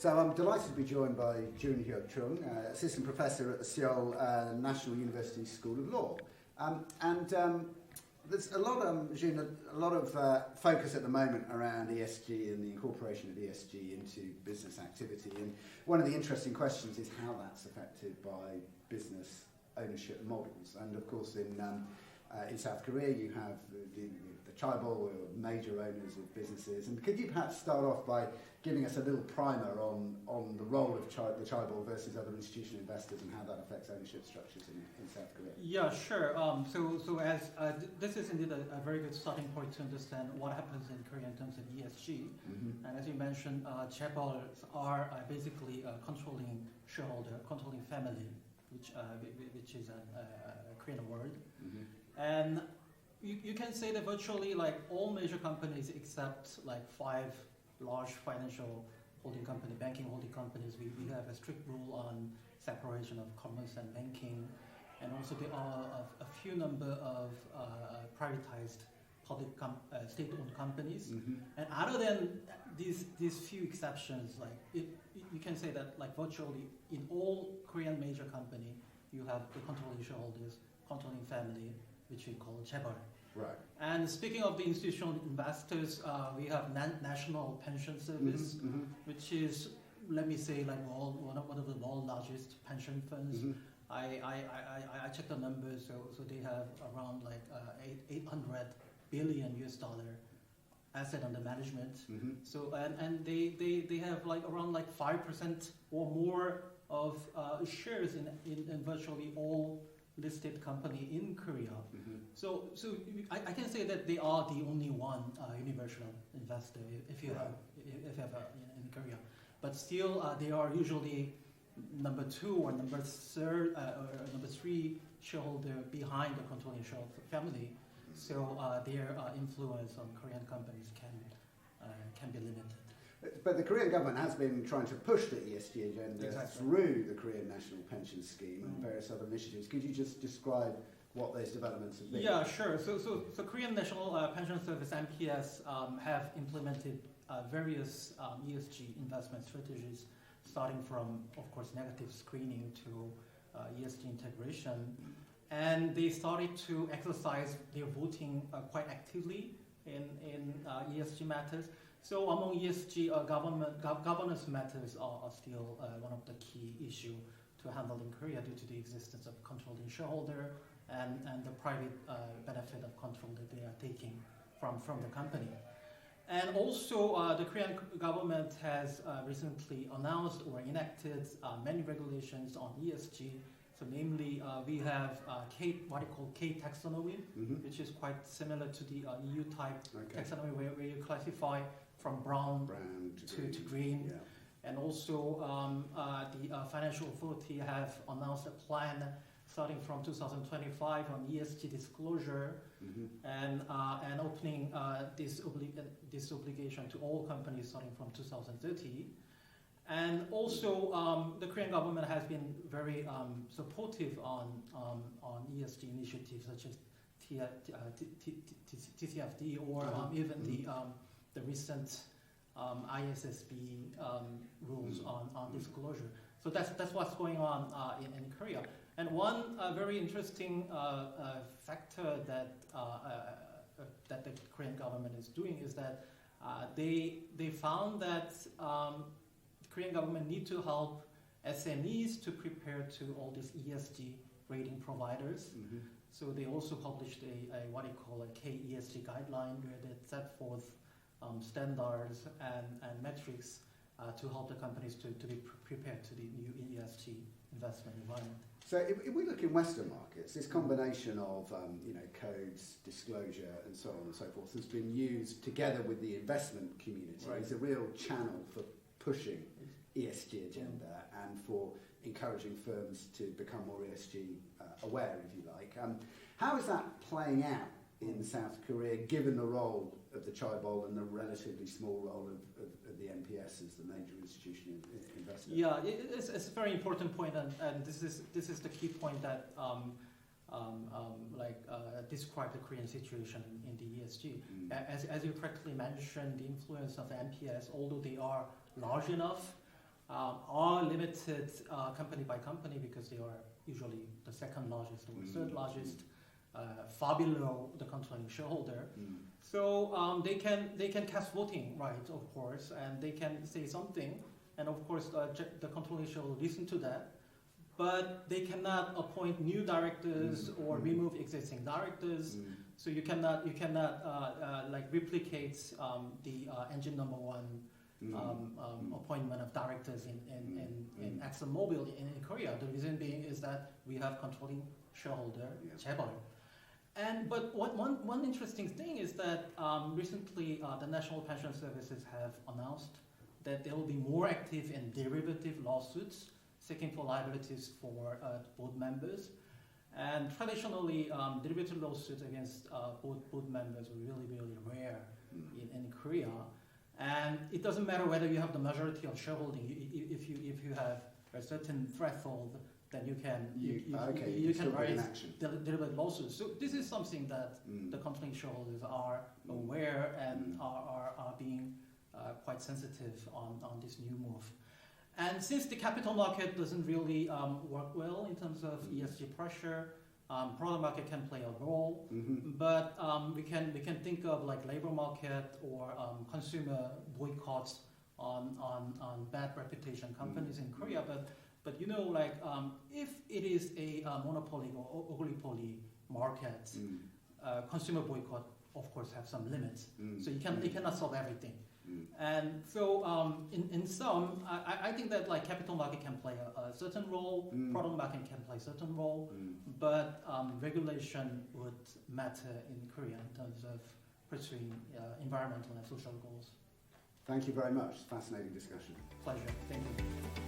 So I'm delighted to be joined by Joon Hyug Chung, Assistant Professor at the Seoul National University School of Law. There's a lot of focus at the moment around ESG and the incorporation of ESG into business activity. And one of the interesting questions is how that's affected by business ownership models. And of course, in South Korea, you have the Chaebols, or major owners of businesses. And could you perhaps start off by giving us a little primer on the role of the Chaebol versus other institutional investors and how that affects ownership structures in South Korea? Yeah, sure. So as this is indeed a very good starting point to understand what happens in Korea in terms of ESG. Mm-hmm. And as you mentioned, Chaebols are basically a controlling shareholder, controlling family, which is a Korean word. Mm-hmm. And you can say that virtually like all major companies except like 5 large financial holding company, banking holding companies, we have a strict rule on separation of commerce and banking, and also there are a few number of privatized public state-owned companies. Mm-hmm. And other than these few exceptions, like you can say that like virtually in all Korean major company, you have the controlling shareholders, controlling family, which we call Chaebol. Right. And speaking of the institutional investors, we have National Pension Service, mm-hmm, which is, let me say, like one of the world's largest pension funds. Mm-hmm. I checked the numbers, so they have around like $800 billion asset under management. Mm-hmm. So and they have like around like 5% or more of shares in virtually all listed company in Korea. Mm-hmm. So I can say that they are the only one universal investor if you have in Korea. But still, they are usually number 2 or number 3 shareholder behind the controlling shareholder family. So their influence on Korean companies can be limited. But the Korean government has been trying to push the ESG agenda through the Korean National Pension Scheme and various other initiatives. Could you just describe what those developments have been? Yeah, sure. So Korean National Pension Service (NPS) have implemented various ESG investment strategies, starting from, of course, negative screening to ESG integration, and they started to exercise their voting quite actively in ESG matters. So among ESG governance matters are still one of the key issues to handle in Korea due to the existence of controlling shareholder and the private benefit of control that they are taking from the company. And also the Korean government has recently announced or enacted many regulations on ESG. So namely, we have what you call K taxonomy, mm-hmm, which is quite similar to the EU type taxonomy where you classify from brown to green. Yeah. And also the financial authority have announced a plan starting from 2025 on ESG disclosure, mm-hmm, and opening this obligation to all companies starting from 2030. And also the Korean government has been very supportive on ESG initiatives such as TCFD or even the recent ISSB rules on disclosure. So that's what's going on in Korea. And one very interesting factor that the Korean government is doing is that they found that the Korean government need to help SMEs to prepare to all these ESG rating providers. Mm-hmm. So they also published a what you call a KESG guideline where they set forth standards and metrics to help the companies to be prepared to the new ESG investment environment. So if we look in Western markets, this combination of codes, disclosure, and so on and so forth has been used together with the investment community as a real channel for pushing ESG agenda and for encouraging firms to become more ESG aware, if you like. How is that playing out in South Korea, given the role of the Chaebol and the relatively small role of the NPS as the major institutional investor? Yeah, it's a very important point, and this is the key point that describe the Korean situation in the ESG. As you correctly mentioned, the influence of the NPS, although they are large enough, are limited company by company because they are usually the second largest or the third largest, far below the controlling shareholder. So they can cast voting rights, of course, and they can say something, and of course the controlling shareholder listen to that. But they cannot appoint new directors or remove existing directors. So you cannot like replicate the engine number one appointment of directors in ExxonMobil in Korea. The reason being is that we have controlling shareholder Chaebols. But one interesting thing is that recently the National Pension Services have announced that they will be more active in derivative lawsuits seeking for liabilities for board members. And traditionally, derivative lawsuits against board members are really, really rare in Korea. And it doesn't matter whether you have the majority of shareholding. If you have a certain threshold, then you can raise derivative lawsuits. So this is something that the controlling shareholders are aware and are being quite sensitive on this new move. And since the capital market doesn't really work well in terms of ESG pressure, product market can play a role, but we can think of like labor market or consumer boycotts on bad reputation companies in Korea. But you know, like if it is a monopoly or oligopoly market, consumer boycott of course have some limits. So you cannot solve everything. And so in some, I think that like capital market can play a certain role, product market can play a certain role, but regulation would matter in Korea in terms of pursuing environmental and social goals. Thank you very much. Fascinating discussion. Pleasure. Thank you.